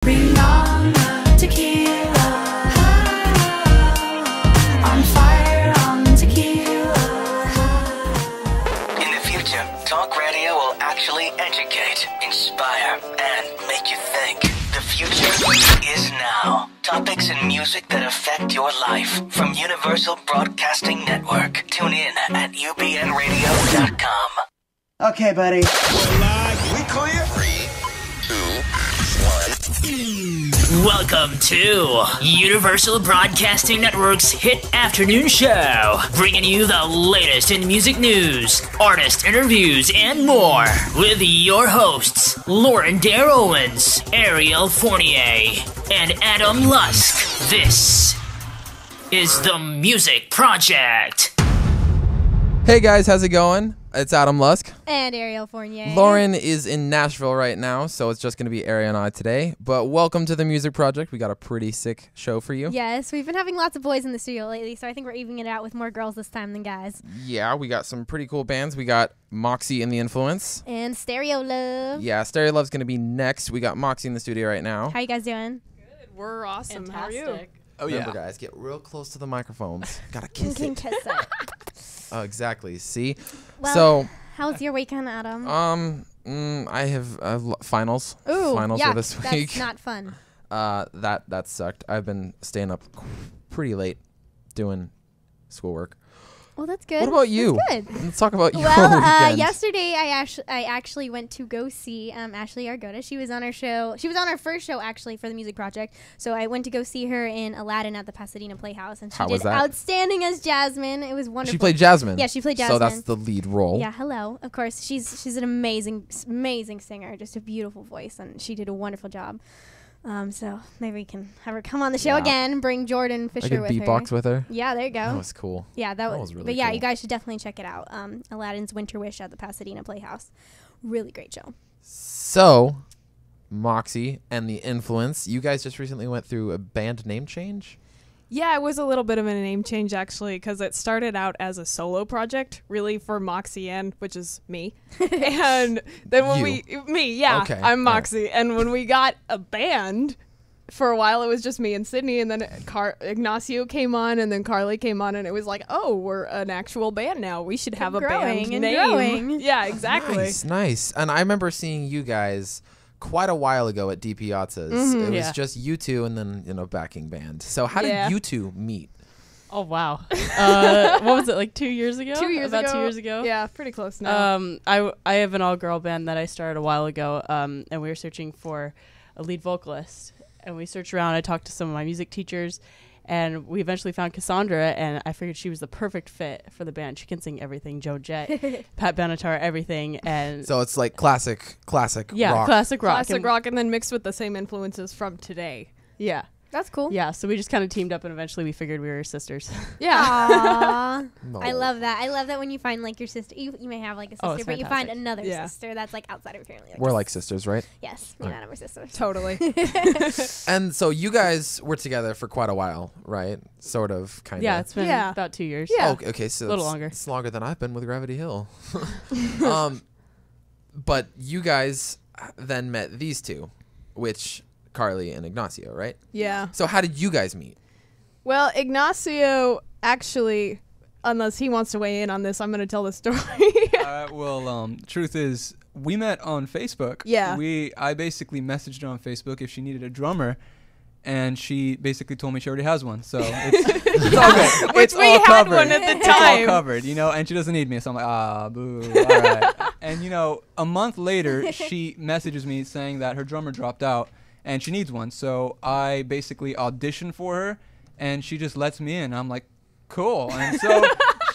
Bring on the tequila. On fire on tequila. In the future, talk radio will actually educate, inspire, and make you think. The future is now. Topics and music that affect your life from Universal Broadcasting Network. Tune in at ubnradio.com. Okay, buddy. We clear? 3, 2, 1. Welcome to Universal Broadcasting Network's hit afternoon show, bringing you the latest in music news, artist interviews, and more, with your hosts, Lauren Dair Owens, Ariel Fournier, and Adam Lusk. This is The Music Project. Hey guys, how's it going? It's Adam Lusk. And Ariel Fournier. Lauren is in Nashville right now, so it's just going to be Ariel and I today. But welcome to the Music Project. We got a pretty sick show for you. Yes, we've been having lots of boys in the studio lately, so I think we're evening it out with more girls this time than guys. Yeah, we got some pretty cool bands. We got Moxy and the Influence. And Stereo Love. Yeah, Stereo Love's going to be next. We got Moxy in the studio right now. How you guys doing? Good. We're awesome. Fantastic. How are you? Oh, Remember, guys, get real close to the microphones. Gotta kiss it. Kiss it. Oh, exactly. See? Well, so, how's your weekend, Adam? I have finals. Ooh, finals yuck, for this week. That's not fun. That sucked. I've been staying up pretty late doing schoolwork. Well, that's good. What about you? That's good. Let's talk about your Well, weekend. yesterday I actually went to go see Ashley Argota. She was on our show. She was on our first show actually for the Music Project. So I went to go see her in Aladdin at the Pasadena Playhouse, and she did outstanding as Jasmine. It was wonderful. She played Jasmine. Yeah, she played Jasmine. So that's the lead role. Yeah, hello. Of course, she's an amazing singer, just a beautiful voice, and she did a wonderful job. So maybe we can have her come on the show again. Bring Jordan Fisher with her. beatbox with her. Yeah, there you go. That was cool. Yeah, that was really But yeah, cool. you guys should definitely check it out. Aladdin's Winter Wish at the Pasadena Playhouse. Really great show. So, Moxy and the Influence, you guys just recently went through a band name change? Yeah, it was a little bit of a name change actually, because it started out as a solo project, really for Moxy and which is me. And then when Okay. I'm Moxy. And when we got a band, for a while it was just me and Sydney, and then Ignacio came on, and then Carly came on, and it was like, oh, we're an actual band now. We should have a band name. Growing. Yeah, exactly. Nice. And I remember seeing you guys quite a while ago at D Piazza's. It was just you two and then, backing band. So how did you two meet? Oh, wow. What was it, like 2 years ago? About 2 years ago? Yeah, pretty close now. I have an all-girl band that I started a while ago, and we were searching for a lead vocalist. And we searched around. I talked to some of my music teachers, and we eventually found Cassandra, and I figured she was the perfect fit for the band. She can sing everything, Joan Jett, Pat Benatar, everything. And So it's like classic yeah, rock. classic rock. Classic rock, and then mixed with the same influences from today. Yeah. That's cool. Yeah, so we just kind of teamed up, and eventually we figured we were sisters. Yeah. Aww. No. I love that. I love that when you find like your sister. You may have like a sister, Oh, it's but you find fantastic. another Yeah. sister that's like outside of your family. We're like sisters, right? Yes, me and Adam are sisters. Totally. And so you guys were together for quite a while, right? Sort of, kind of. Yeah, it's been Yeah. about 2 years. Yeah. Oh, okay, so A little it's- longer. It's longer than I've been with Gravity Hill. But you guys then met these two, which Carly and Ignacio, right? Yeah. So how did you guys meet? Well, Ignacio actually, unless he wants to weigh in on this, I'm going to tell the story. Truth is, we met on Facebook. Yeah. I basically messaged her on Facebook if she needed a drummer, and she basically told me she already has one. So it's all good. Which It's we all had covered. one at the It's all time. covered, and she doesn't need me. So I'm like, boo. All right. And, a month later, she messages me saying that her drummer dropped out and she needs one. So I basically auditioned for her, and she just lets me in. I'm like, cool. And so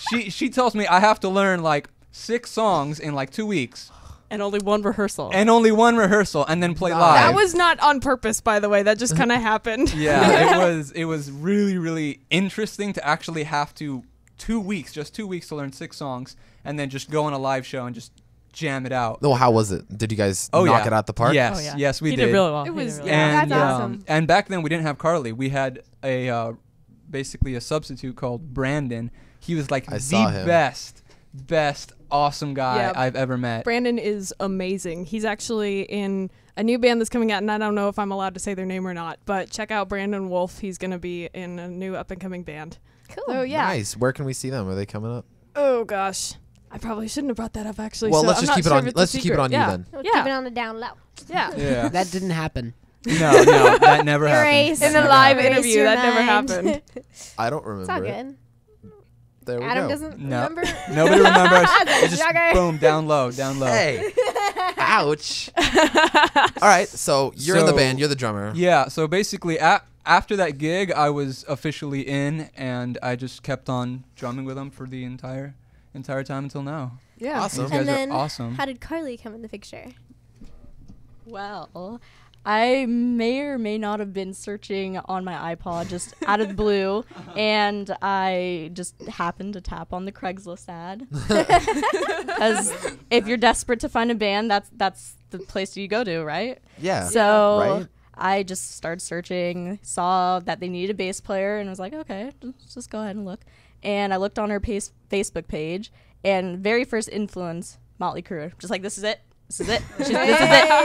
she tells me I have to learn like 6 songs in like 2 weeks. And only one rehearsal. And only one rehersal, and then play live. That was not on purpose, by the way. That just kind of happened. Yeah, it was really, really interesting to actually have to 2 weeks, just 2 weeks to learn 6 songs, and then just go on a live show and just jam it out. Oh, how was it? Did you guys knock it out the park? Yes, Oh, yeah. yes, we He did. did really well. It was, And, that's awesome. And back then we didn't have Carly. We had a basically a substitute called Brandon. He was like I saw him. best, awesome guy I've ever met. Brandon is amazing. He's actually in a new band that's coming out, and I don't know if I'm allowed to say their name or not, but check out Brandon Wolf. He's going to be in a new up-and-coming band. Cool. So, yeah. Nice. Where can we see them? Are they coming up? Oh, gosh. I probably shouldn't have brought that up, actually. Well, so let's I'm just not keep it sure on. if it's a Let's just keep it secret. on you then. We'll keep it on the down low. Yeah. That didn't happen. No, that never Erase. happened. In the Never live happened. interview, your that never mind. happened. I don't remember. It's all it. good. There we Adam go. doesn't No. remember. Nobody remembers. It's just Shocker. boom, down low, down low. Hey. Ouch. All right. So you're in the So- band. You're the drummer. Yeah, so basically after that gig, I was officially in, and I just kept on drumming with them for the entire time until now. Yeah. Awesome. These guys And then, are awesome. how did Carly come in the picture? Well, I may or may not have been searching on my iPod just out of the blue, and I just happened to tap on the Craigslist ad. Because if you're desperate to find a band, that's the place you go to, right? Yeah. So Right? I just started searching, saw that they needed a bass player, and was like, okay, just go ahead and look. And I looked on her Facebook page, and very first influence, Motley Crue. Just like, this is it. This is it. This is it.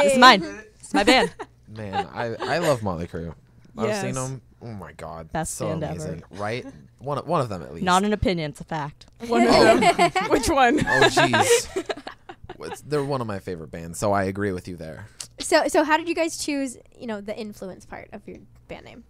This is mine. This is my band. Man, I love Motley Crue. I've Yes. seen them. Oh my God. Best so band ever. amazing. Right? One of them at least. Not an opinion, it's a fact. One of them. Which one? Oh jeez. They're one of my favorite bands, so I agree with you there. So how did you guys choose, the influence part of your band name?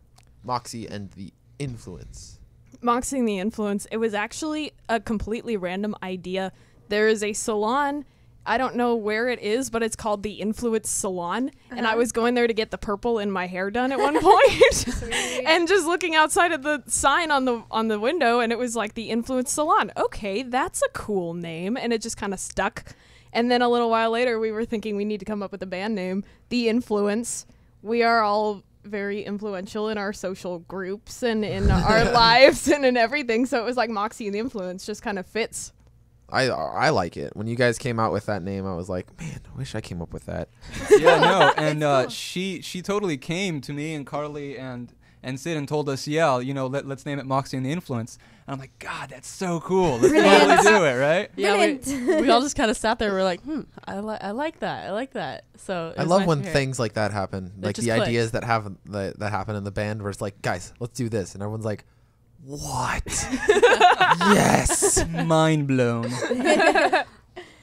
Moxy and the Influence. Moxy and the Influence. It was actually a completely random idea. There is a salon. I don't know where it is, but it's called the Influence Salon. And I was going there to get the purple in my hair done at one point. And just looking outside of the sign on the window, and it was like the Influence Salon. Okay, that's a cool name. And it just kind of stuck. And then a little while later, we were thinking we need to come up with a band name, The Influence. We are all very influential in our social groups and in our lives and in everything. So it was like Moxy and the Influence just kind of fits. I like it. When you guys came out with that name, I was like, man, I wish I came up with that. Yeah, no, and she totally came to me and Carly and Sid and told us, let's name it Moxy and the Influence. And I'm like, God, that's so cool. Let's totally do it, right? Yeah, we all just kind of sat there. We're like, I like that. I like that. So I love when things like that happen. Like just the clicks. ideas that happen in the band where it's like, guys, let's do this. And everyone's like, what? Yes. Mind blown.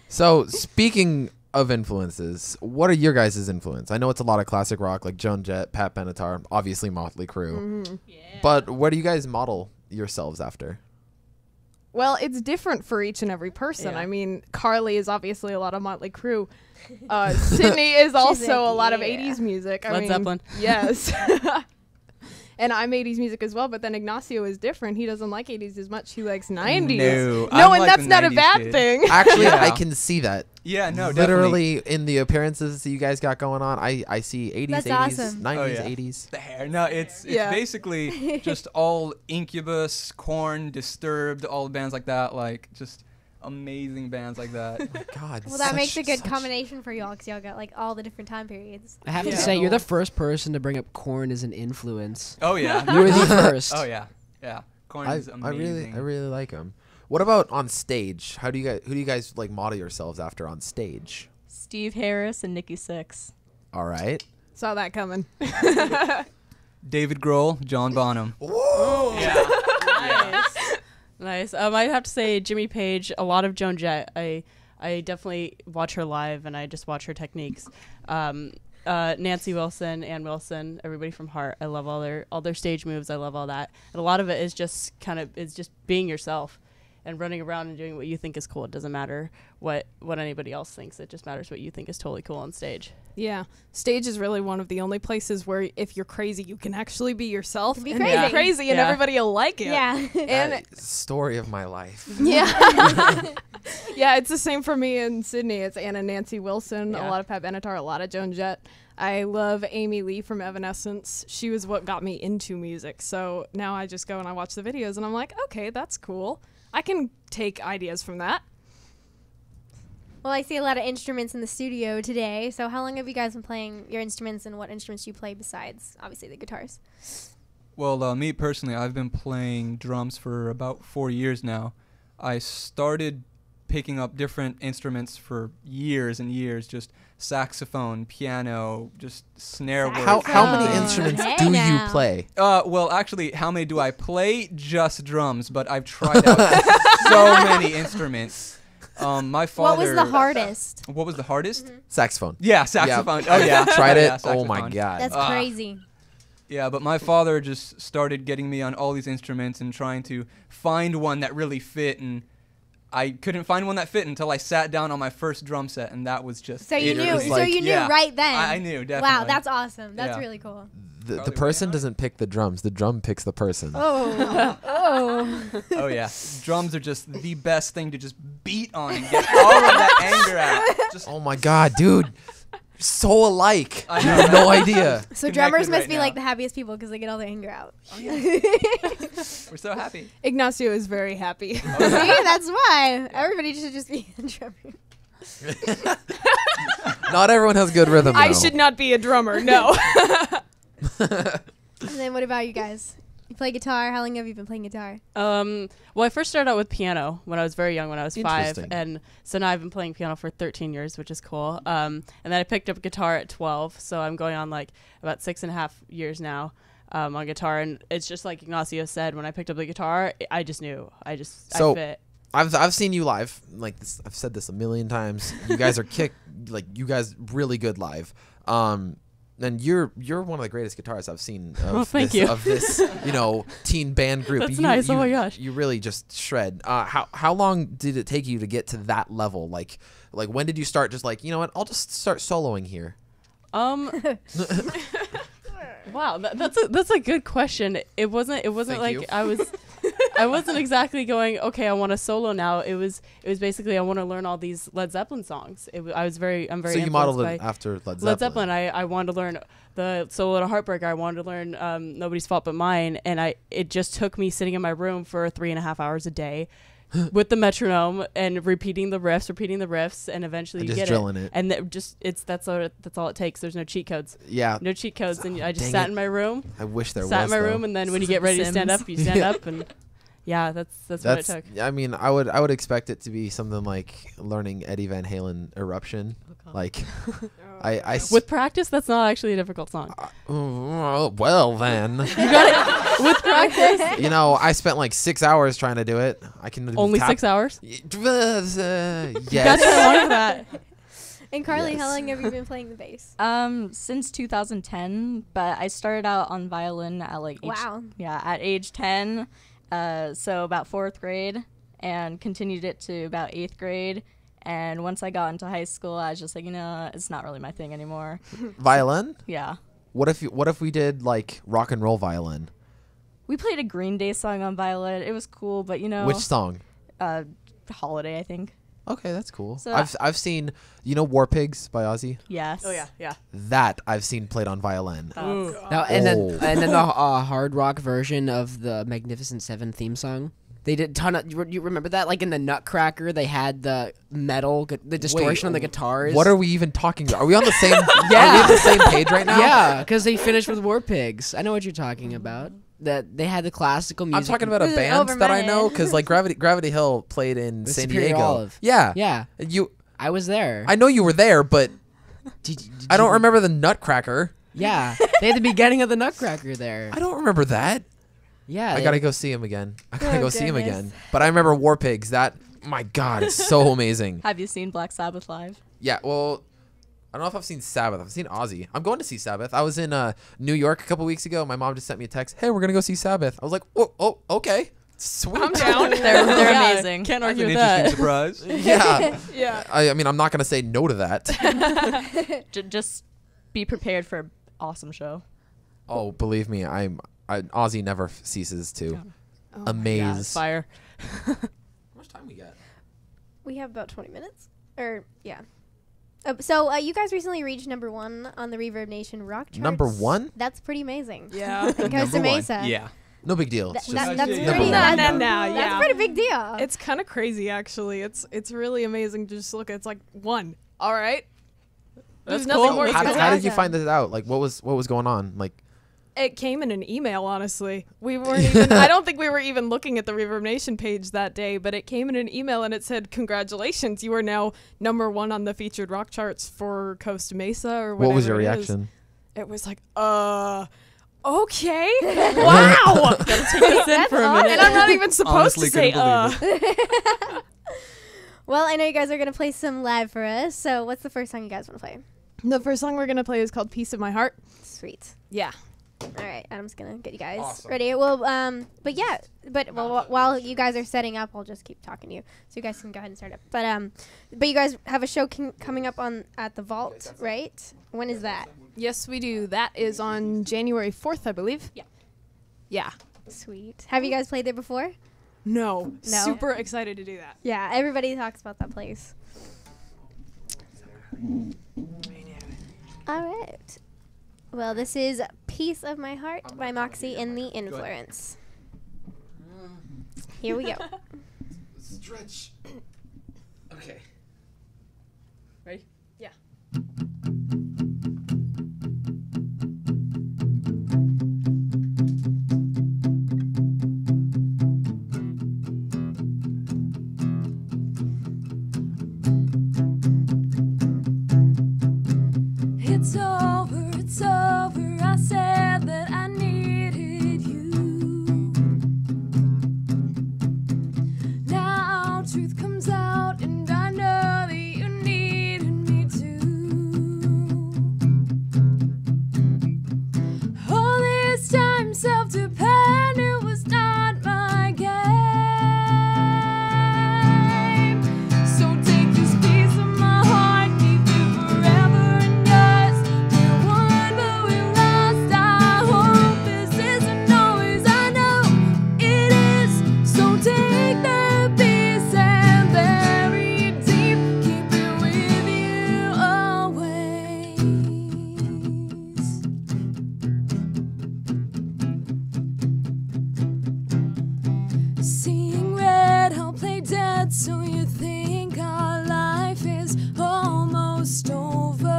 So speaking of influences, what are your guys' influence? I know it's a lot of classic rock like Joan Jett, Pat Benatar, obviously Motley Crue. Mm-hmm. Yeah. But what do you guys model yourselves after? Well, it's different for each and every person. Yeah. I mean, Carly is obviously a lot of Motley Crue. Sydney is also like, a lot of yeah. 80s music. Led Zeppelin. Yes. And I'm 80s music as well, but then Ignacio is different. He doesn't like 80s as much. He likes 90s. No, No, I'm and like that's the not a 90s bad kid. thing. Actually, Yeah. I can see that. Yeah, no, Literally in the appearances that you guys got going on, I see 80s, That's 80s, awesome. 90s, Oh, yeah. 80s. the hair. No, it's Yeah. basically just all Incubus, Korn, Disturbed, all the bands like that, like just amazing bands like that. God. Well, that makes a good such- combination for y'all because y'all got like all the different time periods. I have Yeah. to say, you're the first person to bring up Korn as an influence. Oh yeah. You were the first. Oh yeah. Yeah. Korn I is amazing. really like them. What about on stage? Who do you guys like model yourselves after on stage? Steve Harris and Nikki Sixx. All right. Saw that coming. David Grohl, John Bonham. Nice. I'd have to say Jimmy Page, a lot of Joan Jett. I definitely watch her live, and I just watch her techniques. Nancy Wilson, Ann Wilson, everybody from Heart. I love all their stage moves. I love all that. And a lot of it is just just being yourself and running around and doing what you think is cool. It doesn't matter what anybody else thinks. It just matters what you think is totally cool on stage. Yeah. Stage is really one of the only places where if you're crazy, you can actually be yourself. Be and crazy. be crazy, and Yeah. everybody will like it. Yeah. And Story of my life. yeah. Yeah, it's the same for me in Sydney. It's Anna Nancy Wilson, a Yeah. lot of Pat Benatar, a lot of Joan Jett. I love Amy Lee from Evanescence. She was what got me into music. So now I just go and I watch the videos and I'm like, okay, that's cool. I can take ideas from that. Well, I see a lot of instruments in the studio today. So how long have you guys been playing your instruments, and what instruments do you play besides, obviously, the guitars? Well, me personally, I've been playing drums for about 4 years now. I started picking up different instruments for years and years, just saxophone, piano, just snare work. How many instruments do you play? Well, actually, how many do I play? Just drums, but I've tried out so many instruments. My father. What was the hardest? What was the hardest? Saxophone. Yeah, saxophone. Oh yeah, tried it. Yeah, oh my saxophone. god. That's crazy. Yeah, but my father just started getting me on all these instruments and trying to find one that really fit, and I couldn't find one that fit until I sat down on my first drum set, and that was just. So you knew. So you knew right then. I knew definitely. Wow, that's awesome. That's really cool. The person doesn't pick the drums. The drum picks the person. Oh. Oh yeah, drums are just the best thing to just beat on and get all of that anger out. Just oh my god, dude. So alike. I have no idea. So drummers must be like the happiest people because they get all their anger out. Oh, yeah. We're so happy. Ignacio is very happy. See, that's why everybody should just be a drummer. Not everyone has good rhythm. I should not be a drummer. No. And then what about you guys? You play guitar. How long have you been playing guitar? Well, I first started out with piano when I was very young, when I was 5, and so now I've been playing piano for 13 years, which is cool. And then I picked up guitar at 12, so I'm going on like about 6.5 years now on guitar. And it's just like Ignacio said, when I picked up the guitar, I just knew. I fit. I've seen you live. Like this, I've said this a million times. You guys are you guys really good live. And you're one of the greatest guitarists I've seen of this teen band group. That's nice. Oh my gosh. You really just shred. How long did it take you to get to that level? Like when did you start just like, you know what, I'll just start soloing here? Wow, that's a good question. It wasn't Thank like you. I wasn't exactly going, okay, I want to solo now. It was basically I want to learn all these Led Zeppelin songs. I'm very So you modeled it after Led Zeppelin. I wanted to learn the Solo to Heartbreaker. I wanted to learn Nobody's Fault But Mine, and it just took me sitting in my room for 3.5 hours a day with the metronome and repeating the riffs, and eventually you get drilling it. And that's all it takes. There's no cheat codes. Yeah. No cheat codes. And I just sat in my room. I wish there was. Sat in my room, and then when you get ready to stand up, you stand up, and yeah, that's what it took. I mean, I would expect it to be something like learning Eddie Van Halen Eruption. Like, with practice, that's not actually a difficult song. Well then, you got it with practice. You know, I spent like 6 hours trying to do it. I can only 6 hours. Yes. That's for that. And Carly, how long have you been playing the bass? Since 2010, but I started out on violin at at age 10. So about 4th grade, and continued it to about 8th grade. And once I got into high school, I was just like, it's not really my thing anymore. Violin? Yeah. What if we did like rock and roll violin? We played a Green Day song on violin. It was cool, but Which song? Holiday, I think. Okay, that's cool. So I've seen, War Pigs by Ozzy? Yes. Oh yeah. That I've seen played on violin. Now, and then the hard rock version of the Magnificent Seven theme song. They did ton of. You remember that? Like in the Nutcracker, they had the metal, the distortion on the guitars. What are we even talking about? Are we on the same? Are we on the same page right now? Yeah, because they finished with War Pigs. I know what you're talking about. That they had the classical music. I'm talking about a band that I know because like Gravity Hill played in San Diego. Olive. Yeah. I was there. I know you were there, but I don't remember the Nutcracker. Yeah, they had the beginning of the Nutcracker there. I don't remember that. Yeah, I gotta go see him again. But I remember War Pigs. That, my God, it's so amazing. Have you seen Black Sabbath live? Yeah, well, I don't know if I've seen Sabbath. I've seen Ozzy. I'm going to see Sabbath. I was in New York a couple weeks ago. My mom just sent me a text. Hey, we're gonna go see Sabbath. I was like, oh, okay, sweet. I'm down. They're amazing. Can't argue with Interesting that. surprise. Yeah. Yeah. I mean, I'm not gonna say no to that. Just be prepared for an awesome show. Oh, believe me, Ozzy never ceases to amaze. Fire. How much time we got? We have about 20 minutes. So you guys recently reached number 1 on the Reverb Nation rock charts. Number 1? That's pretty amazing. Yeah. In Costa Mesa. Yeah. No big deal. That's It's just pretty. number one. That's a pretty big deal. It's kind of crazy, actually. It's really amazing to just look at. It's like 1. All right. There's That's nothing cool. more. How to did it. you find this out? Like, what was going on? Like, It came in an email, honestly. We weren't even, I don't think we were even looking at the Reverb Nation page that day, but it came in an email and it said, congratulations, you are now #1 on the featured rock charts for Costa Mesa or whatever. What was your reaction? It was like, okay. Wow. Gotta take this in for a minute. And I'm not even supposed Honestly, to say, Well, I know you guys are going to play some live for us, so what's the first song you guys want to play? The first song we're going to play is called Piece of My Heart. Sweet. Yeah. All right, Adam's going to get you guys Awesome. ready. Well, while you guys are setting up, I'll just keep talking to you, so you guys can go ahead and start up. But you guys have a show coming up at the Vault, right? When is that? Yes, we do. That is on January 4th, I believe. Yeah. Yeah. Sweet. Have you guys played there before? No. No? Super excited to do that. Yeah, everybody talks about that place. All right. Well, this is Piece of My Heart by Moxy and the Influence. Here we go. Stretch. Okay. Ready? Yeah. It's over, I said that I needed you. Now truth comes out and I know that you needed me too. All this time self-dependent was not my game. So take this piece of my heart, keep it forever and yours. We won, but we lost. I hope this isn't always. I know it is. So take that piece and bury it deep. Keep it with you always. Seeing red, I'll play dead. So you think our life is almost over?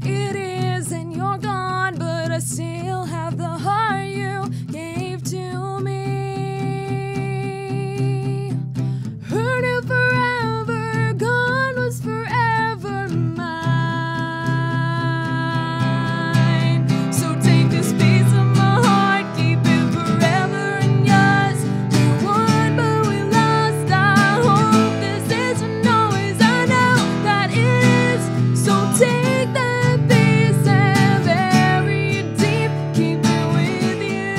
It is, and you're gone, but I still have the heart you gave to me. Heard it forever, gone was forever mine. So take this piece of my heart, keep it forever and yours. We won, but we lost. I hope this isn't always. I know that it is. So take that piece and bury it deep. Keep it with you.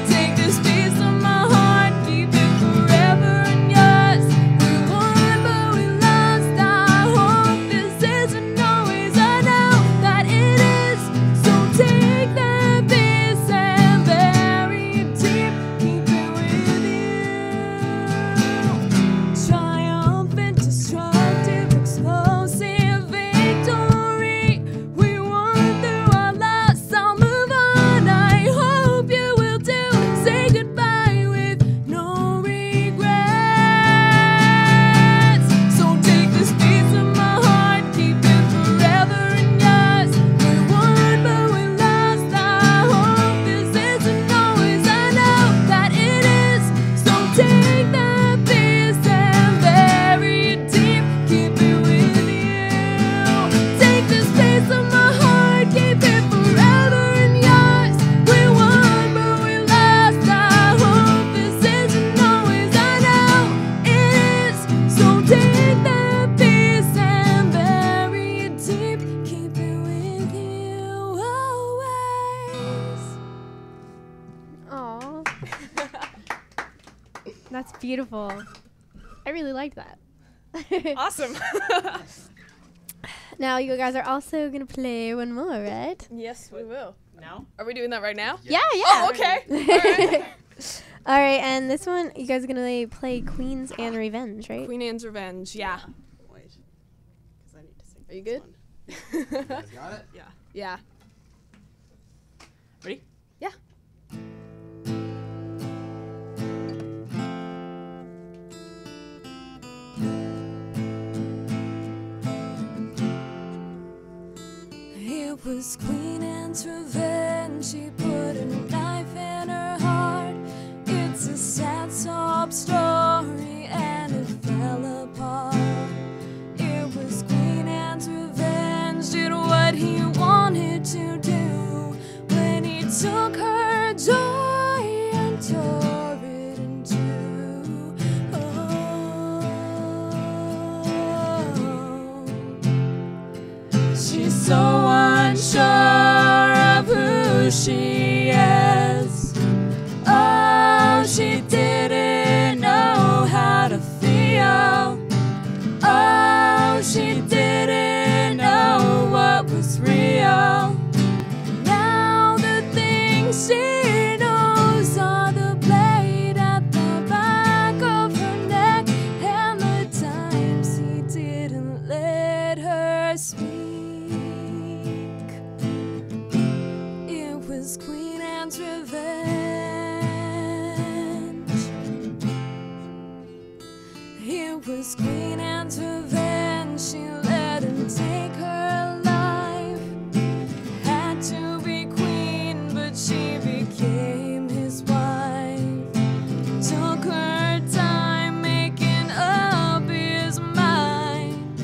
Take this piece of my heart, keep it forever and yours. We won, but we lost. I hope this isn't always. I know that it is. So take that piece and bury it deep. Keep it with you. Triumphant, destructive, explosive victory. We won through our loss. I'll move on. I hope you will too. Say goodbye with no regrets. So take this piece of my heart, keep it forever and yours. We won, but we lost. I hope this isn't always. I know that it is. So take that piece and bury it deep. Keep it with you. Take this piece of my heart, keep it forever and yours. We won, but we lost. I hope this isn't always. I know it is. So take that piece and bury it deep. Keep it with you always. Aw. That's beautiful. I really liked that. Awesome. Now you guys are also going to play one more, right? Yes, we will. Now? Are we doing that right now? Yeah. Oh, okay. All right. All right, and this one, you guys are going to play Queens and Revenge, right? Queen Anne's Revenge. Yeah. Wait. Because I need to sing. Are you good? Got it? Yeah. Yeah. Ready? Yeah. It was was Queen Anne's revenge. She put a knife in her heart. It's a sad sob story and it fell apart. It was Queen Anne's revenge. Did what he wanted to do when he took her joy and tore it in two. Oh. She's so unsure of who she is. Oh, she didn't know how to feel. Oh, she didn't know what was real. Now the things she knows are the blade at the back of her neck and the times he didn't let her speak. It was Queen Anne's revenge. It was Queen Anne's revenge. She let him take her life. Had to be queen, but she became his wife. Took her time making up his mind,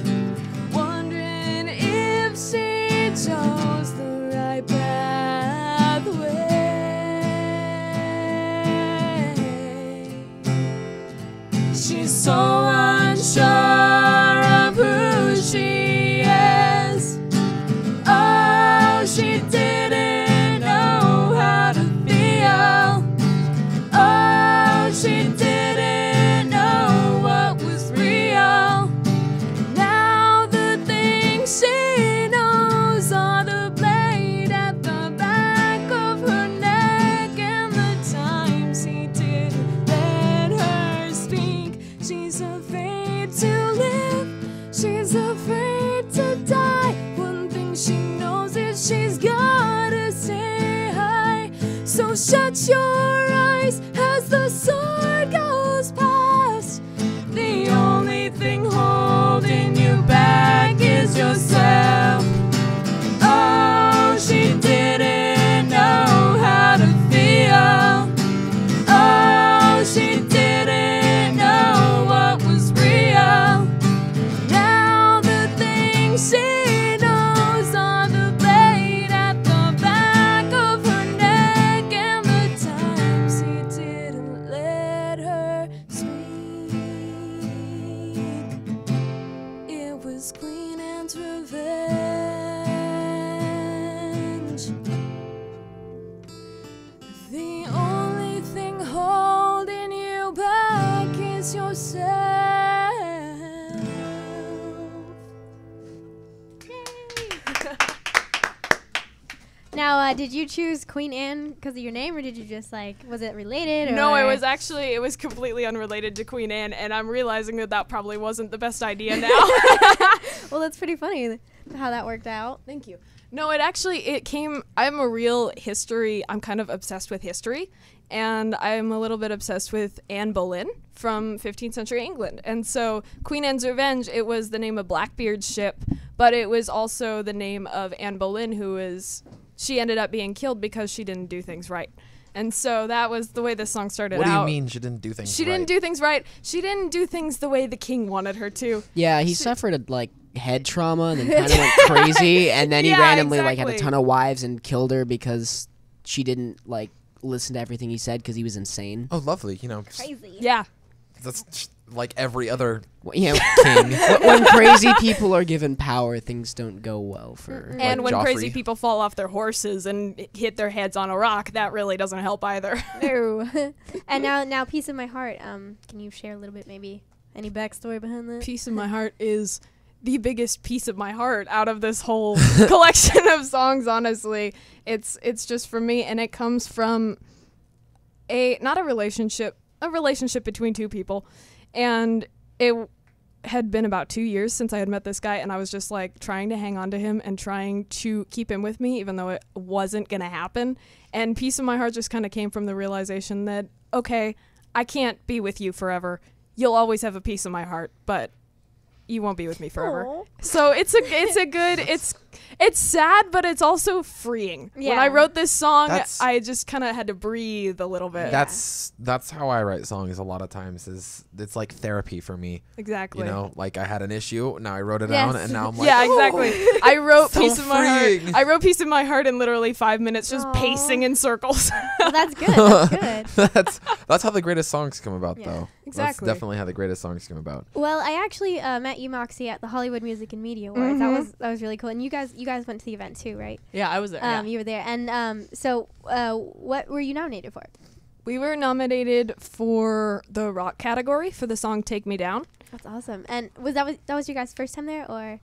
wondering if she chose the right pathway. She's so unsure of who she is. Oh, she didn't know how to feel. Oh, she didn't know what was real. Now the things she knows are the blade at the back of her neck and the times he didn't let her speak. She's afraid to live. She's afraid to die. One thing she knows is she's gotta stay high. So shut your eyes as the sword goes past. The only thing holding you back is yourself. Oh, she didn't know how to feel. Oh, she didn't know what was real. Now the things she knows are the blade at the back of her neck and the times he didn't let her speak. It was Queen Anne's revenge. The only thing holding you back is yourself. Now, did you choose Queen Anne because of your name, or did you just was it related? Or? No, it was completely unrelated to Queen Anne, and I'm realizing that probably wasn't the best idea now. Well, that's pretty funny how that worked out. Thank you. No, it came, I'm kind of obsessed with history, and I'm a little bit obsessed with Anne Boleyn from 15th century England. And so Queen Anne's Revenge, it was the name of Blackbeard's ship, but it was also the name of Anne Boleyn, she ended up being killed because she didn't do things right. And so that was the way this song started out. What do you mean she didn't do things right? She didn't do things right. She didn't do things the way the king wanted her to. Yeah, he suffered a head trauma and then kind of went crazy, and then he randomly had a ton of wives and killed her because she didn't listen to everything he said because he was insane. Oh, lovely. Crazy. Yeah. That's like every other king. king. When crazy people are given power, things don't go well for. And when Joffrey. crazy people fall off their horses and hit their heads on a rock, that really doesn't help either. No. And now, Piece of My Heart. Can you share a little bit, maybe any backstory behind that? Piece of My Heart is the biggest piece of my heart out of this whole collection of songs. Honestly, it's just for me, and it comes from a relationship between two people. And it had been about 2 years since I had met this guy, and I was just trying to hang on to him and trying to keep him with me, even though it wasn't going to happen. And Piece of My Heart just kind of came from the realization that, okay, I can't be with you forever. You'll always have a piece of my heart, but you won't be with me forever. Aww. So it's a good it's sad, but it's also freeing. Yeah. When I wrote this song, I just kind of had to breathe a little bit. That's how I write songs a lot of times. It's like therapy for me. Exactly. You know, like I had an issue, now I wrote it down, and now I'm like, yeah, exactly. I wrote so Piece of My Heart. freeing. I wrote Piece of My Heart in literally 5 minutes, just pacing in circles. Well, that's good. That's good. that's how the greatest songs come about, Yeah. though. Exactly. That's definitely how the greatest songs come about. Well, I actually met you, Moxy, at the Hollywood Music and Media Awards. That was really cool. And you guys went to the event too, right? Yeah, I was there. You were there. And so what were you nominated for? We were nominated for the rock category for the song "Take Me Down." That's awesome. And that was your guys' first time there, or?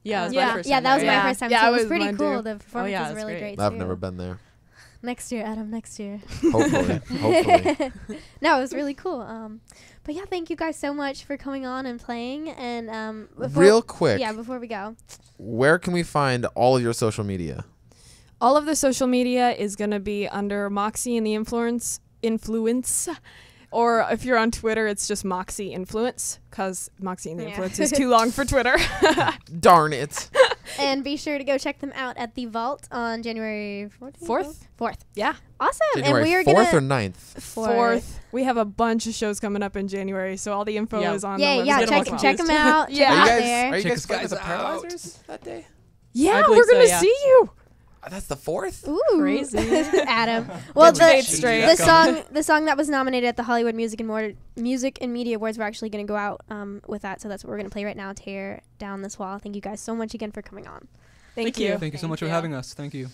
Yeah, it was Yeah. my first Yeah, time that was there. my first time. Yeah, so it it was was pretty mine cool. too. The performance yeah, was it was really great. great. I've too. never been there. Next year, Adam. Next year. Hopefully. Hopefully. No, it was really cool. But yeah, thank you guys so much for coming on and playing. And Real quick. Yeah, before we go. Where can we find all of your social media? All of the social media is going to be under Moxy and the Influence. Or if you're on Twitter, it's just Moxy Influence, because Moxy and the Influence is too long for Twitter. Darn it. And be sure to go check them out at the Vault on January 14th? 4th. Yeah. Awesome. January and we are 4th gonna or 9th? 4th. We have a bunch of shows coming up in January, so all the info is on the website. Yeah, check them out. Yeah. Check Are you out guys, there. are you Check guys us playing with the guys out. Paralyzers that day? Yeah, believe we're going to so, yeah. see you. That's the 4th? Ooh, Crazy. Adam. Well, Get straight. the song that was nominated at the Hollywood Music and Media Awards, we're actually going to go out with that. So that's what we're going to play right now. Tear Down This Wall. Thank you guys so much again for coming on. Thank you. Thank you so much for having us. Thank you.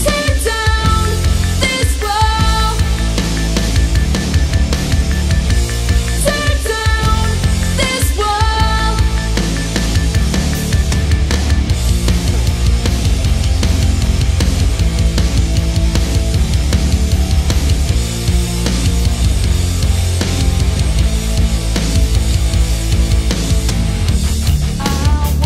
Tear down this wall. Tear down this wall. I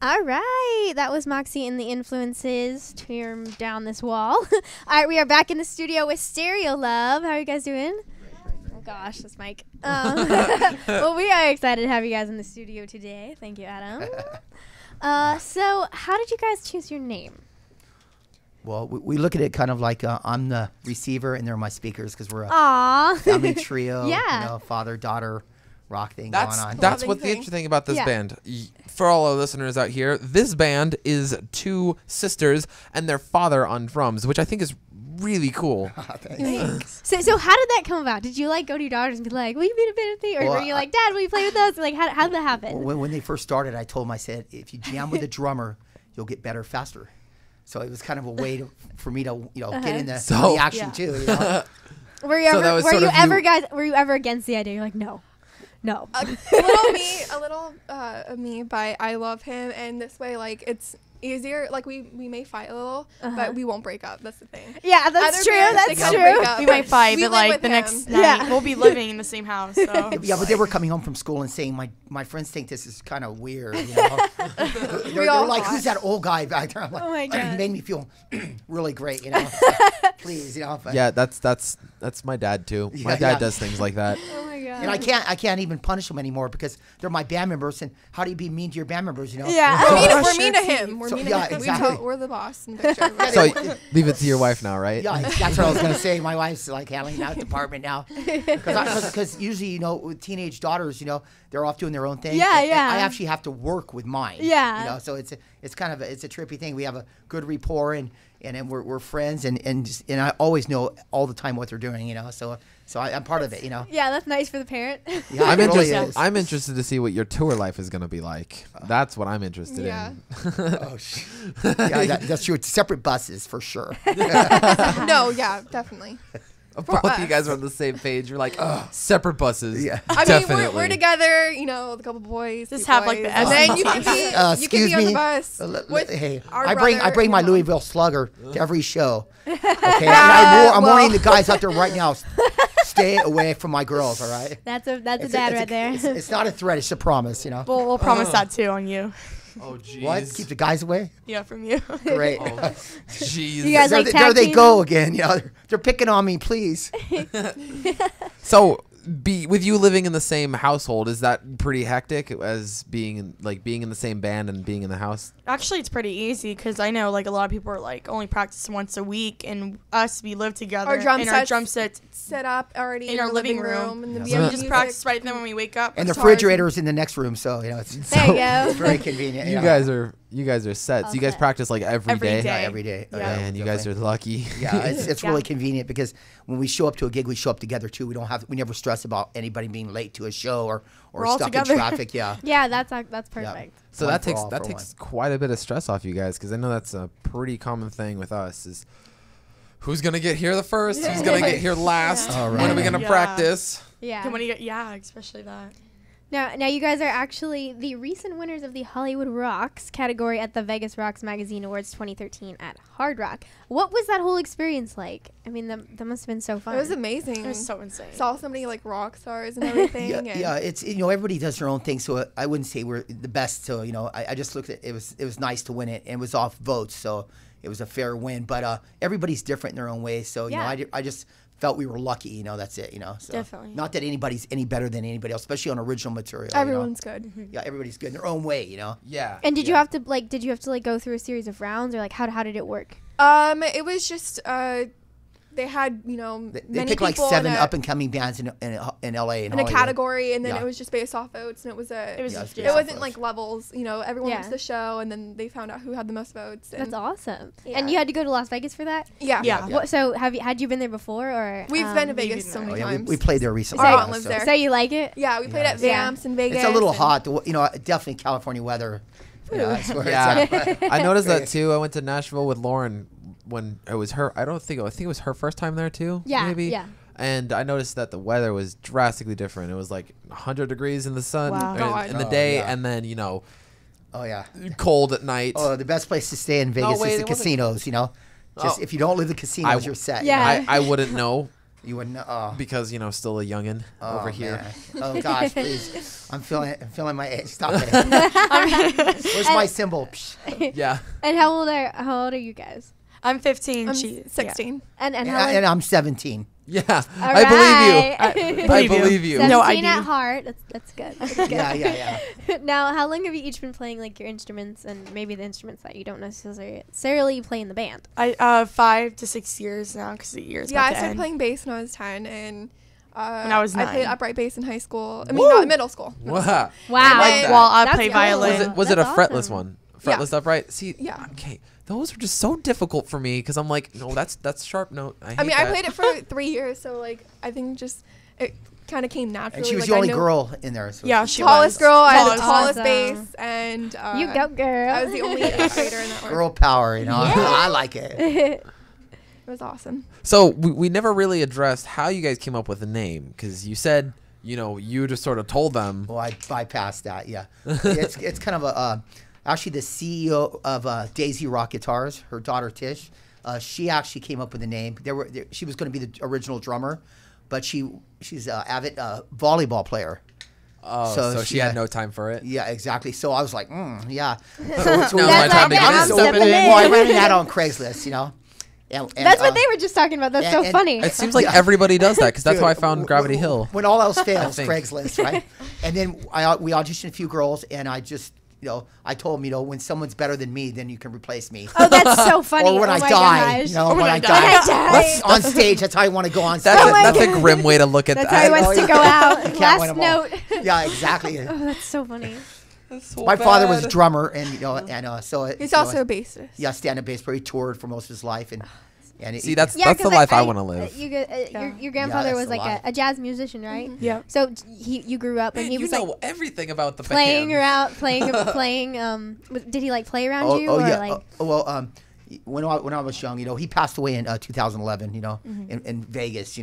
All right, that was Moxy and the Influences. Tear down this wall. All right, we are back in the studio with Stereo Love. How are you guys doing? Oh gosh, this mic. Well, we are excited to have you guys in the studio today. Thank you, Adam. So, how did you guys choose your name? Well, we look at it kind of like I'm the receiver and they're my speakers because we're a family trio. Yeah. You know, father-daughter rock thing going on. That's what the interesting thing about this band. For all our listeners out here, this band is two sisters and their father on drums, which I think is really cool. Thanks. So how did that come about? Did you like go to your daughters and be like, will you be in a band with me? Or were you like, Dad, will you play with us? Like, how did that happen? When they first started, I told them, I said, if you jam with a drummer, you'll get better faster. So it was kind of a way for me to, get in the action too. You know? Were you ever against the idea? You're like, no. A little me, but I love him, and this way, like, it's easier. Like, we may fight a little, but we won't break up. That's the thing. Yeah, that's true. That's true. We might fight, but like the next night we'll be living in the same house. So. Yeah, but they were coming home from school and saying, my friends think this is kind of weird. You know? they're like, who's that old guy back there? I'm like, oh my God. It made me feel really great, you know. Please, you know. But yeah, that's my dad too. My dad does things like that. Oh my God. And I can't even punish them anymore because they're my band members. And how do you be mean to your band members? You know. Yeah. We're mean to him. Exactly. We're the boss in the picture. So leave it to your wife now, right? Yeah, that's what I was gonna say. My wife's like handling that department now. Because usually, with teenage daughters, they're off doing their own thing. Yeah, and yeah. I actually have to work with mine. Yeah. So it's kind of a trippy thing. We have a good rapport and then we're friends and I always know all the time what they're doing. So I'm part of it. Yeah, that's nice for the parent. Yeah, I'm interested to see what your tour life is gonna be like. That's what I'm interested in. That's true. It's separate buses for sure. No, yeah, definitely. Both of you guys are on the same page. You're like, separate buses. Yeah, I mean, we're together. A couple boys. Just have like the and then you can be on the bus. Hey, I bring my Louisville Slugger to every show. Okay, I'm warning the guys out there right now. Stay away from my girls. All right. That's a dad right there. It's not a threat. It's a promise. We'll promise that too on you. Oh, jeez. What? Keep the guys away? Yeah, from you. Great. Jeez. You guys there they go again. They're picking on me, please. So, with you living in the same household, is that pretty hectic as being in the same band and being in the house? Actually, it's pretty easy because I know like a lot of people are like only practice once a week, and we live together. Our drum sets set up already in our living room, and we just practice right then when we wake up. And the refrigerator's in the next room, so it's there you go. It's very convenient. You guys are set. So you guys practice like every day. Yeah, every day. Yeah, and you guys are lucky. Yeah, it's really convenient because when we show up to a gig, we show up together too. We never stress about anybody being late to a show or stuck in traffic. Yeah. Yeah, that's perfect. Yeah. So that takes quite a bit of stress off you guys because I know that's a pretty common thing with us is who's gonna get here the first, who's gonna get here last, when are we gonna practice? Yeah. Especially that. Now you guys are actually the recent winners of the Hollywood Rocks category at the Vegas Rocks Magazine Awards 2013 at Hard Rock. What was that whole experience like? I mean, that must have been so fun. It was amazing. It was so insane. Saw so many like rock stars and everything. It's everybody does their own thing, so I wouldn't say we're the best. So I just looked at it was nice to win it, and it was off votes, so it was a fair win. But everybody's different in their own way, so I just felt we were lucky, that's it, So definitely. Not that anybody's any better than anybody else, especially on original material. Everyone's good. Mm-hmm. Yeah, everybody's good in their own way, Yeah. And did you have to go through a series of rounds, or like how did it work? It was just they had they many picked like people 7 up and coming bands in LA in a category, and then it was just based off votes, and it wasn't like levels. Everyone went to the show, and then they found out who had the most votes. That's awesome. Yeah. And you had to go to Las Vegas for that? Yeah. So had you been there before, or we've been to Vegas so many times? We played there recently. Our aunt lives there. So you like it? Yeah, we played at Vamps in Vegas. It's a little hot. Definitely California weather. I noticed that too. I went to Nashville with Lauren when it was her. I think it was her first time there too. Yeah, maybe. Yeah. And I noticed that the weather was drastically different. It was like 100 degrees in the sun in the day, and then cold at night. Oh, the best place to stay in Vegas is the casinos. Just if you don't leave the casinos, you're set. Yeah. I wouldn't know. You wouldn't. Because still a youngin over here. Man. Oh gosh, please! I'm feeling my age. Stop it. Where's my symbol? Yeah. And how old are you guys? I'm 15. I'm 16. Yeah. And I'm 17. Yeah, I believe you. I believe you. 17 No, I do. at heart. That's good. That's good. Yeah. Now, how long have you each been playing like your instruments and maybe the instruments that you don't necessarily play in the band? 5 to 6 years now because the year's Yeah, about I to started end. playing bass when I was 10, and when I was 9. I played upright bass in high school. I mean, not middle school. Wow. Wow. While I That's play cool. violin. Was it a That's fretless awesome. one? Fretless upright? See, Yeah. okay. Those are just so difficult for me because I'm like, no, that's sharp note. I mean, I played it for 3 years, so like I think just it kind of came naturally. And she was like, the only girl in there. So Yeah, she tallest was. girl. I had the Awesome. tallest bass, and You go, girl. I was the only eighth grader in that one. girl power, I like it. It was awesome. So we never really addressed how you guys came up with the name because you said you just sort of told them. Well, I bypassed that. Yeah, it's kind of a. Actually, the CEO of Daisy Rock Guitars, her daughter Tish, she actually came up with the name. She was going to be the original drummer, but she's an avid volleyball player. Oh, so she had no time for it. Yeah, exactly. So I was like, yeah. So my time to get so, well, I ran that on Craigslist, And, That's what they were just talking about. That's so funny. It seems like everybody does that because that's how I found Gravity Hill. When all else fails, Craigslist, right? And then we auditioned a few girls, and I just, I told them, when someone's better than me, then you can replace me. Oh, that's so funny. Or when I die, gosh. when I die. On stage, that's how I want to go on stage. That's a grim way to look at that's that. That's how he wants to go out. You can't Last win 'em all. note. Yeah, exactly. Oh, that's so funny. My father was a drummer, and so He's also a bassist. Yeah, stand-up bass player. He toured for most of his life, and see, that's the life I want to live. Your grandfather was like a jazz musician, right? Yeah. So you grew up and he was like everything about the playing band. around, playing. Did he like play around you? Oh or yeah. Like when I was young, he passed away in 2011. In Vegas.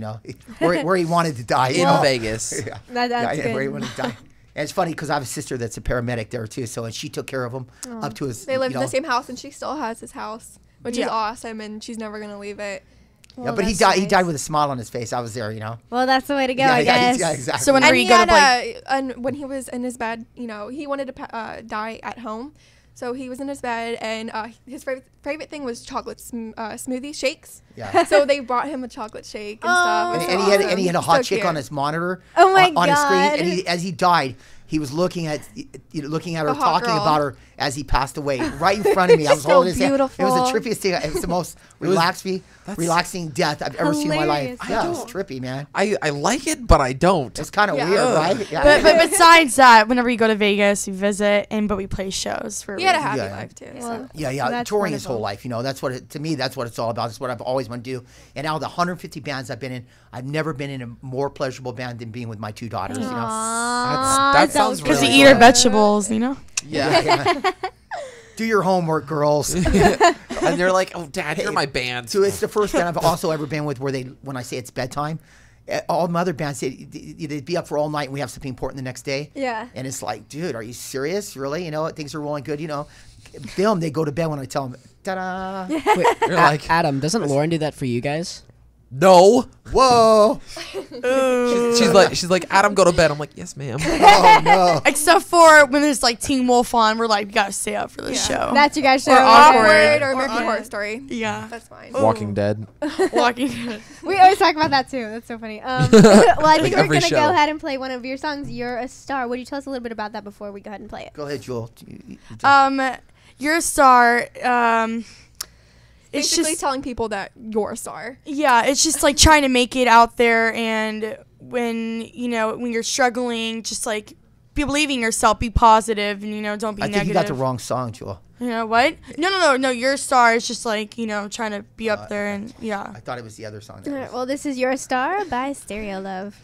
Where he wanted to die. In Vegas. Yeah. That's good. Where he wanted to die. And it's funny because I have a sister that's a paramedic there too. So and she took care of him up to his. They lived in the same house, and she still has his house, which is awesome, and she's never gonna leave it. Well, yeah, but he died. Nice. He died with a smile on his face. I was there, Well, that's the way to go, I guess. Yeah, exactly. So whenever you go to play, and when he was in his bed, he wanted to die at home, so he was in his bed, and his favorite thing was chocolate smoothie shakes. Yeah. So they brought him a chocolate shake and stuff. And he had a hot chick on his monitor. Oh my on his screen, God. and as he died. He was looking at her, talking about her as he passed away, right in front of me. I was holding his hand. It was the trippiest thing. It was the most relaxing death I've ever seen in my life. Yeah, it was trippy, man. I like it, but I don't. It's kind of weird, right? Yeah. But besides that, whenever you go to Vegas, you visit, but we play shows for. He had a happy life too. Well, yeah. Touring his whole life, that's what to me. That's what it's all about. It's what I've always wanted to do. And out of the 150 bands I've been in, I've never been in a more pleasurable band than being with my 2 daughters. That sounds really because you eat her vegetables, Yeah. Do your homework, girls. And they're like, "Oh, Dad, you're my band." So it's the first band I've also ever been with where when I say it's bedtime, all my other bands they'd be up for all night and we have something important the next day. Yeah. And it's like, dude, are you serious? Really? Things are rolling good. Them, they go to bed when I tell them, ta-da. Wait, you're like, Adam, doesn't Lauren do that for you guys? No. Whoa. She's like, Adam, go to bed. I'm like, yes, ma'am. Oh no. Except for when there's like Teen Wolf on, we're like, you gotta stay up for this show. That's your guys' show. Or Awkward or American Horror Story. Yeah, that's fine. Walking Dead. Walking Dead. We always talk about that too. That's so funny. Well, I think we're gonna go ahead and play one of your songs. You're a Star. Would you tell us a little bit about that before we go ahead and play it? Go ahead, Jewel. You're a Star. It's basically telling people that you're a star. Yeah, it's just like trying to make it out there, and when you're struggling, just like be believing yourself, be positive, and don't be negative. I think you got the wrong song, Jewel. You know what? No. You're a Star. It's just like trying to be up there, and yeah. I thought it was the other song. All right, well, this is You're a Star by Stereo Love.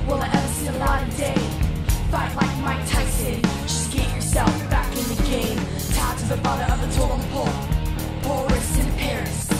Will I ever see the light of day? Fight like Mike Tyson. Just get yourself back in the game. Tied to the bottom of the totem pole. Poorest in Paris.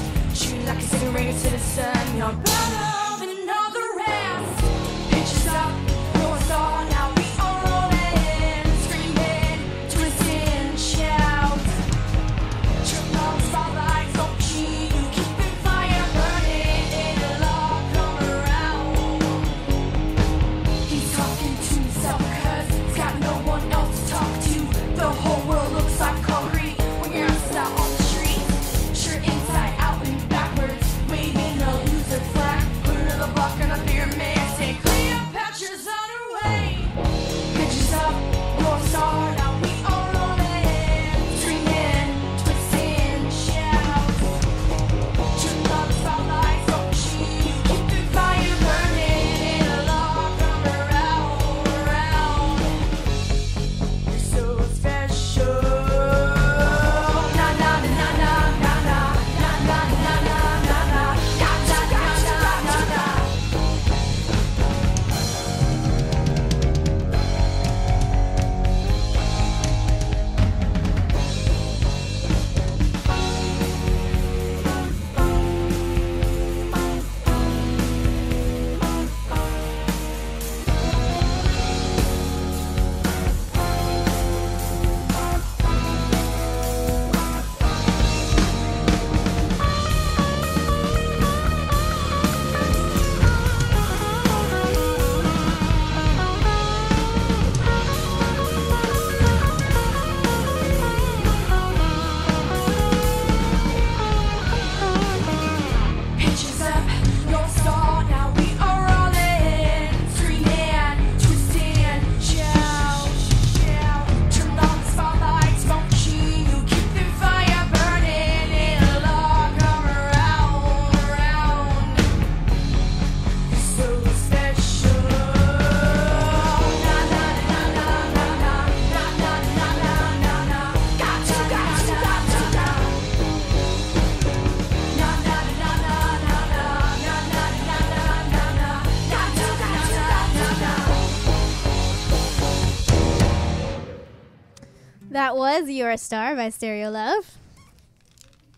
That was You're a Star by Stereo Love.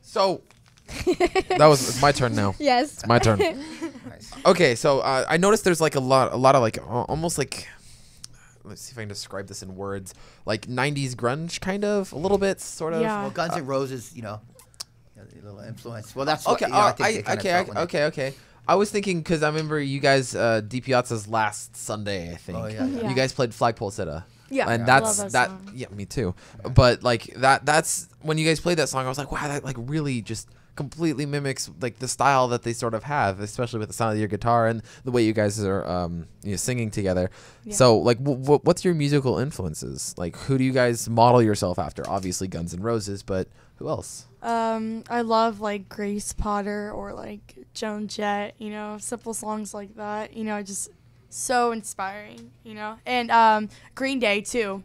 So, that was it's my turn now. Yes. It's my turn. Okay, so I noticed there's like a lot of like almost like, let's see if I can describe this in words, like 90s grunge kind of, a little bit, sort of. Yeah. Well, Guns N' Roses, a little influence. Well, that's okay. What, I think Okay. I was thinking because I remember you guys D Piazza's last Sunday, I think. Oh yeah. You guys played Flagpole Sitta. Yeah. And I that's love that. song. Yeah, me too. But like that's when you guys played that song, I was like, wow, that like really just completely mimics like the style that they sort of have, especially with the sound of your guitar and the way you guys are singing together. Yeah. So like what's your musical influences? Like who do you guys model yourself after? Obviously Guns N' Roses, but who else? I love like Grace Potter or like Joan Jett, simple songs like that, just so inspiring, and Green Day too,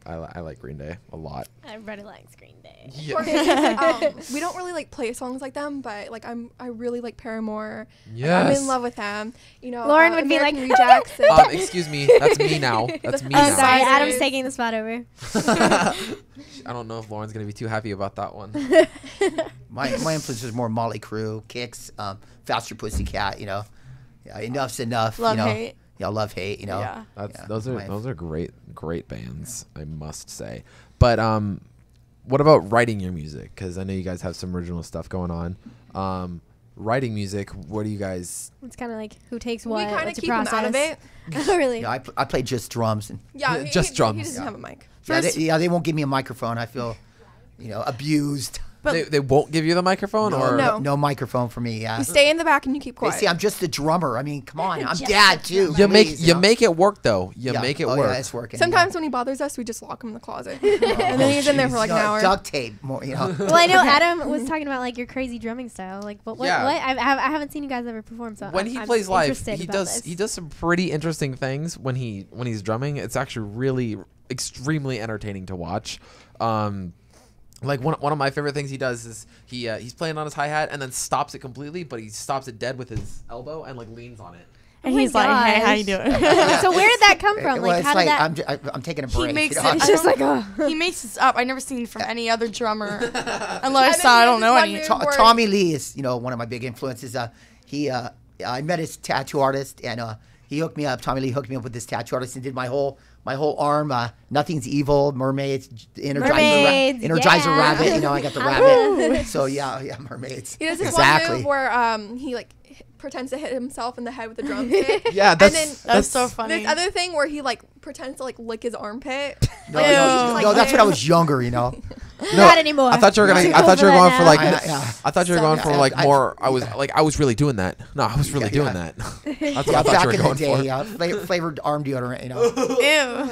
I like Green Day a lot. Everybody likes Green Day. Yeah. We don't really like play songs like them, but like I really like Paramore. Yes. I'm in love with them. Lauren would be like, Rejects. Excuse me, that's me now. That's me now. Sorry, Adam's taking the spot over. I don't know if Lauren's gonna be too happy about that one. My influence is more Motley Crue, Kicks, Faster Pussycat. Yeah, Enough's Enough. Love Hate. Yeah, Love Hate. Yeah. Those are great bands, I must say. But what about writing your music? Because I know you guys have some original stuff going on. Writing music, what do you guys? It's kind of like who takes what. We kind of what's keep your him out of it. Oh, really? Yeah, I play just drums. Yeah, just drums. He doesn't have a mic. They won't give me a microphone. I feel, abused. They won't give you the microphone, or no microphone for me. Yeah, you stay in the back and you keep quiet. They say I'm just the drummer. I mean, come on, I'm dad too. You make it work though. You make it work. Yeah, it's working. Sometimes when he bothers us, we just lock him in the closet, and then he's in there for like an hour. Duct tape, more. Well, I know Adam was talking about like your crazy drumming style. Like, what? I haven't seen you guys ever perform. So when he plays live, he does some pretty interesting things when he's drumming. It's actually really extremely entertaining to watch. Like one of my favorite things he does is he's playing on his hi-hat and then stops it completely, but he stops it dead with his elbow and like leans on it. And he's like, "Hey, how you doing?" So where did that come from? Well, like, how did that? I'm taking a break. He makes It's just like, he makes this up. I've never seen it from any other drummer, unless I don't know any. Tommy Lee is one of my big influences. I met his tattoo artist and he hooked me up. Tommy Lee hooked me up with this tattoo artist and did my whole arm. Nothing's evil. Mermaids. Energizer rabbit. I got the rabbit. So yeah, mermaids. He does this one move where he like pretends to hit himself in the head with a drumstick. Yeah, that's so funny. This other thing where he like pretends to like lick his armpit. No, that's when I was younger. Not anymore. I thought you were going for like. I thought you were going for like more. I was really doing that. No, I was really doing that. That's what I thought you were going for. Flavored arm deodorant. Ew.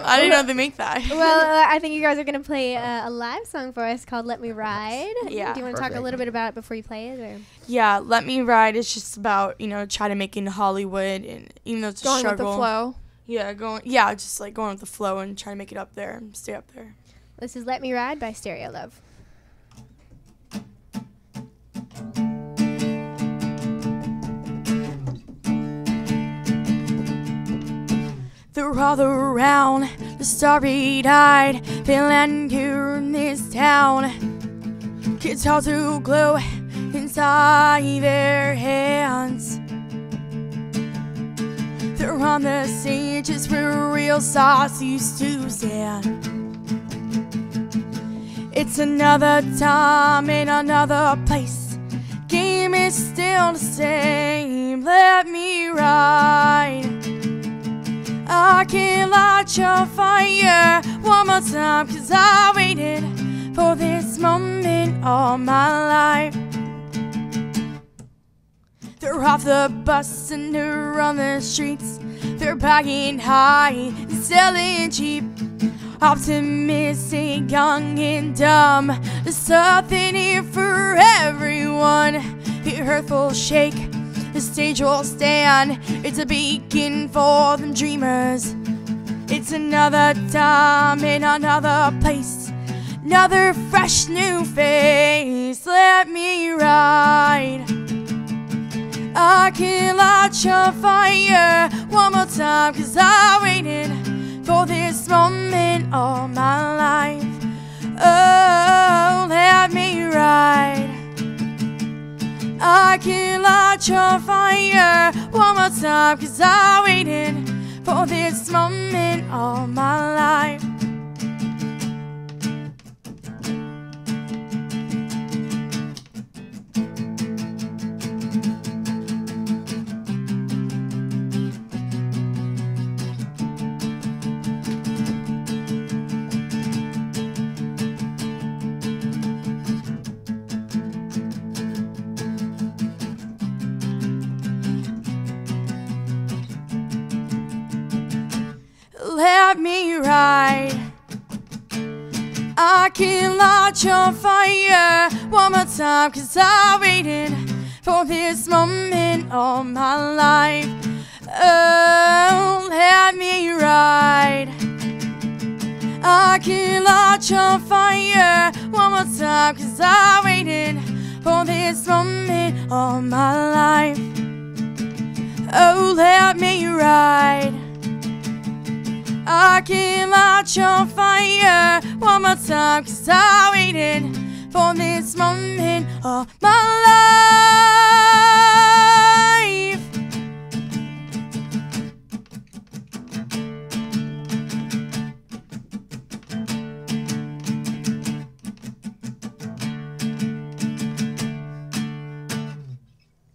I didn't know they make that. Well, I think you guys are gonna play a live song for us called "Let Me Ride." Yeah. Do you want to talk a little bit about it before you play it? Or? Yeah, "Let Me Ride" is just about trying to make it in Hollywood, and even though it's a struggle. Going with the flow. Just like going with the flow and trying to make it up there and stay up there. This is "Let Me Ride" by Stereo Love. They're all around the starry-eyed, feeling here in this town. Kids all to glue inside their hands. They're on the stages where real stars used to stand. It's another time in another place. Game is still the same. Let me ride. I can't light your fire one more time, 'cause I waited for this moment all my life. They're off the bus and they're on the streets. They're buying high and selling cheap. Optimistic, young and dumb. There's something here for everyone. The earth will shake, the stage will stand. It's a beacon for them dreamers. It's another time in another place. Another fresh new face. Let me ride. I can't light your fire one more time, 'cause I waited for this moment all my I can light your fire one more time, 'cause I waited for this moment all my life. Let me ride. I can light your fire one more time, 'cause I waited for this moment all my life. Oh, let me ride. I can light your fire one more time, 'cause I waited for this moment all my life. Oh, let me ride. I can light your fire one more time, 'cause I waited for this moment all my life.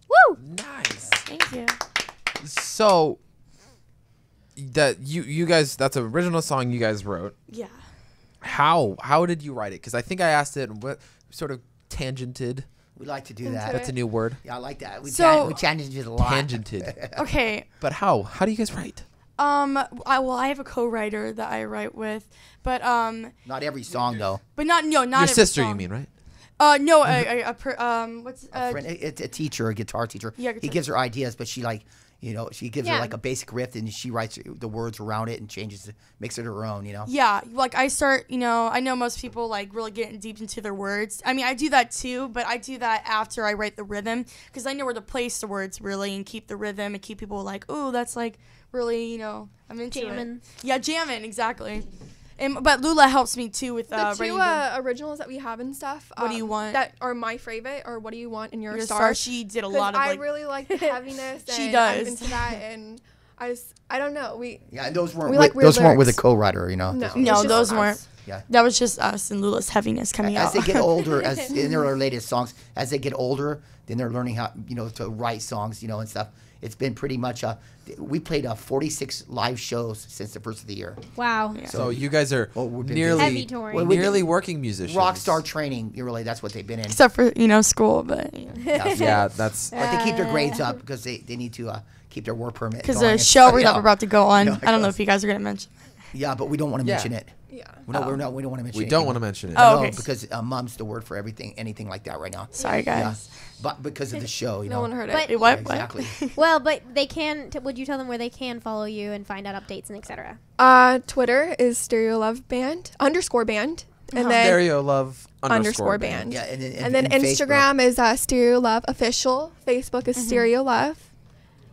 Woo! Nice. Thank you. So that you guys, that's an original song you guys wrote. Yeah. How did you write it? Because I think I asked it and what sort of tangented. We like to do that. That's a new word. Yeah, I like that. We So- tangented a lot. Tangented. Okay. But how? How do you guys write? I have a co-writer that I write with, but Not every song though. not Your every sister, you song. mean, right? No, what's A friend, it's a teacher, a guitar teacher. Yeah, He guitar- gives her ideas, but she she gives her Yeah. like a basic riff, and she writes the words around it and changes it, makes it her own. Yeah, like I start, I know most people like really getting deep into their words. I mean, I do that too, but I do that after I write the rhythm, because I know where to place the words really and keep the rhythm and keep people like, oh, that's like really, I'm into Jamming. it. Yeah, jamming, exactly. But Lula helps me too with The writing two originals that we have and stuff. What do you want? That are my favorite, or what do you want in your Your star? Star, she did a 'Cause lot of, I like- really like the heaviness. She and does. I'm into that, and I don't know. Yeah, and those weren't we like weird those weren't with a lyrics. co-writer. No, No, those us. weren't. Yeah. That was just us and Lula's heaviness coming As out. they get older, as in their latest songs, as they get older, then they're learning how to write songs, and stuff. It's been pretty much we played 46 live shows since the first of the year. Wow. So you guys are we've been nearly Heavy touring. Well, we've nearly been working musicians. rock star training. Really, that's what they've been in. Except for, school, but. Yeah, that's. But they keep their grades up because they need to keep their work permit. Because going the and show stuff, we're about to go on, I don't know it if you guys are going to mention. Yeah, but we don't want to Yeah. mention it. Yeah. We don't want to mention it. We don't want to mention it. Oh, No, okay. because mom's the word for anything like that right now. Sorry, guys. Yeah. But because of the show, No one heard it. But- Wait, what? Exactly. Well, but they can. Would you tell them where they can follow you and find out updates and etc.? Twitter is Stereo Love Band _band, and then Stereo Love underscore band. Yeah, and then Instagram is Stereo Love Official. Facebook is Stereo Love.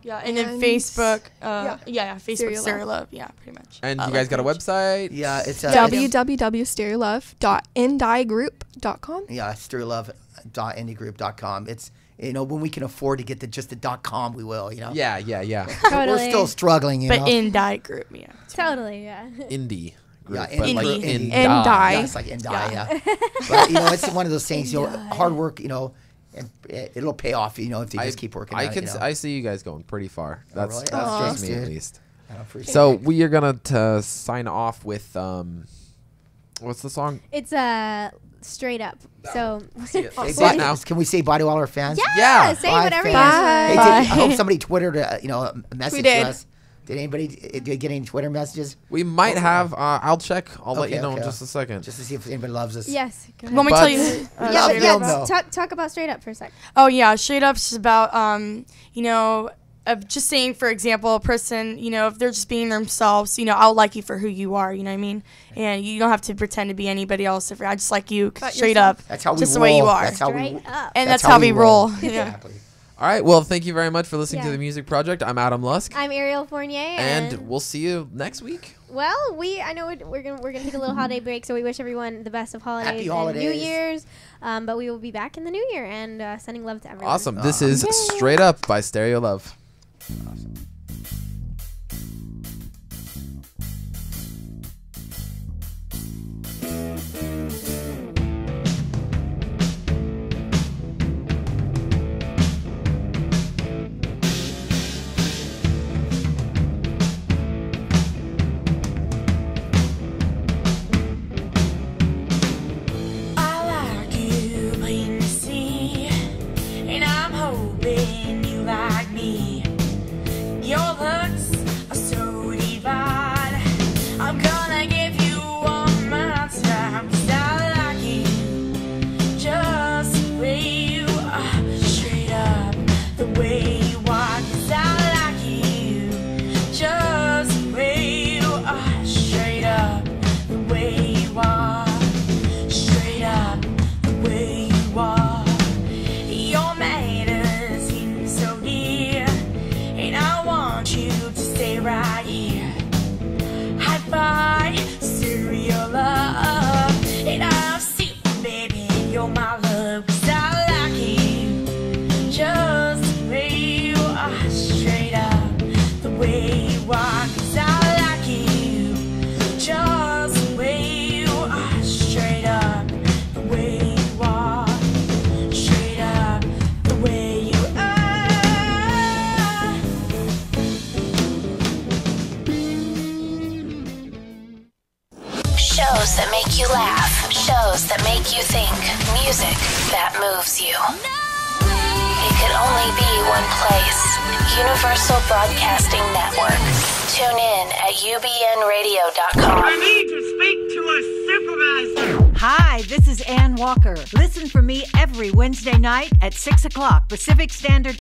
Yeah, and then Facebook. Facebook, Stereo Stereo Love. Love. Yeah, pretty much. And you guys got a website? Yeah, it's www.stereolove.indiegroup.com. Yeah, stereolove.indiegroup.com. It's when we can afford to get just the .com, we will. Yeah. We're still struggling. But in Die Group, yeah. Totally, yeah. Indie. Group, Yeah, but like indie. in And die. Yeah, it's like and die. Yeah. But it's one of those things. Hard work. And it'll pay off. If you just keep working. I see you guys going pretty far. That's really? just me Dude. at least. I appreciate So it. we are gonna sign off with what's the song? It's straight up. So Say it now. Can we say bye to all our fans? yeah, say Bye, whatever you fans. want. Hey, Bye. I hope somebody Twittered, a message did. to us. Did anybody get any Twitter messages? We might have. I'll check. I'll let you Okay, know in okay. just a second. Just to see if anybody loves us. Yes. Go ahead. Want me to But- tell you? Love them, though. Talk about straight up for a sec. Oh yeah, straight up is about of just saying, for example, a person, if they're just being themselves, I'll like you for who you are, you know what I mean? And you don't have to pretend to be anybody else. If I just like you But straight yourself. up, That's how we just roll. the way you are, That's how we. Straight up. and that's how we roll. Yeah. Exactly. All right. Well, thank you very much for listening to the Music Project. I'm Adam Lusk. I'm Ariel Fournier. And we'll see you next week. Well, I know we're gonna take a little holiday break, so we wish everyone the best of holidays. Happy holidays. And New Year's. But we will be back in the new year and sending love to everyone. Awesome. This is Straight Up by Stereo Love. Awesome. Shows that make you laugh. Shows that make you think. Music that moves you. It could only be one place. Universal Broadcasting Network. Tune in at ubnradio.com. I need to speak to a supervisor. Hi, this is Ann Walker. Listen for me every Wednesday night at 6 o'clock Pacific Standard